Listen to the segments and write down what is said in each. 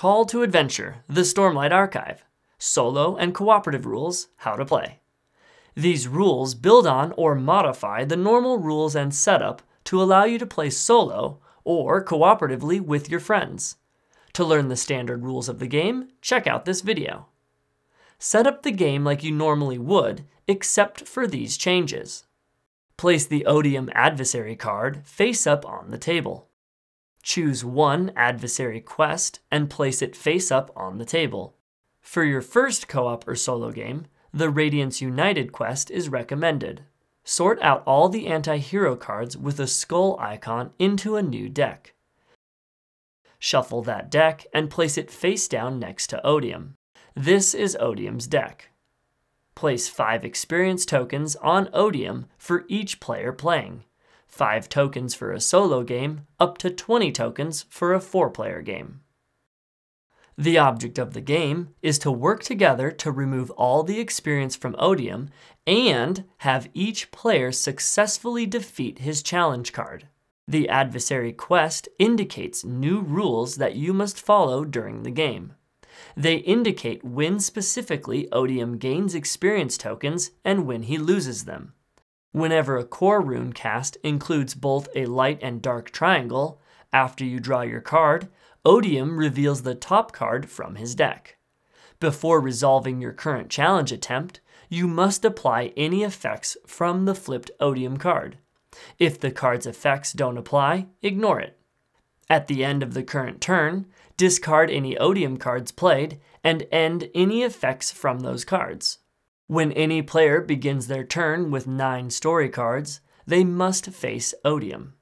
Call to Adventure, the Stormlight Archive, solo and cooperative rules, how to play. These rules build on or modify the normal rules and setup to allow you to play solo or cooperatively with your friends. To learn the standard rules of the game, check out this video. Set up the game like you normally would, except for these changes. Place the Odium Adversary card face up on the table. Choose one Adversary Quest and place it face up on the table. For your first co-op or solo game, the Radiance United quest is recommended. Sort out all the anti-hero cards with a skull icon into a new deck. Shuffle that deck and place it face down next to Odium. This is Odium's deck. Place 5 experience tokens on Odium for each player playing. 5 tokens for a solo game, up to 20 tokens for a 4-player game. The object of the game is to work together to remove all the experience from Odium and have each player successfully defeat his challenge card. The Adversary Quest indicates new rules that you must follow during the game. They indicate when specifically Odium gains experience tokens and when he loses them. Whenever a core rune cast includes both a light and dark triangle, after you draw your card, Odium reveals the top card from his deck. Before resolving your current challenge attempt, you must apply any effects from the flipped Odium card. If the card's effects don't apply, ignore it. At the end of the current turn, discard any Odium cards played and end any effects from those cards. When any player begins their turn with 9 story cards, they must face Odium.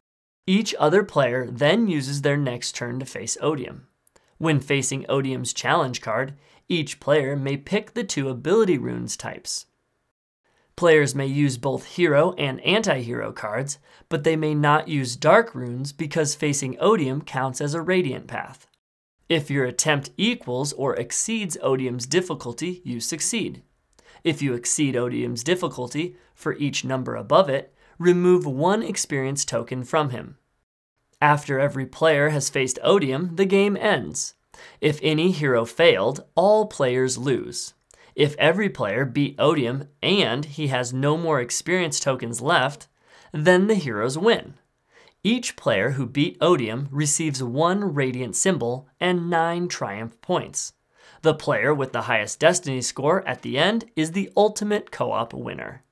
Each other player then uses their next turn to face Odium. When facing Odium's challenge card, each player may pick the 2 ability runes types. Players may use both hero and anti-hero cards, but they may not use dark runes because facing Odium counts as a radiant path. If your attempt equals or exceeds Odium's difficulty, you succeed. If you exceed Odium's difficulty for each number above it, remove 1 experience token from him. After every player has faced Odium, the game ends. If any hero failed, all players lose. If every player beat Odium and he has no more experience tokens left, then the heroes win. Each player who beat Odium receives 1 Radiant symbol and 9 Triumph points. The player with the highest Destiny score at the end is the ultimate co-op winner.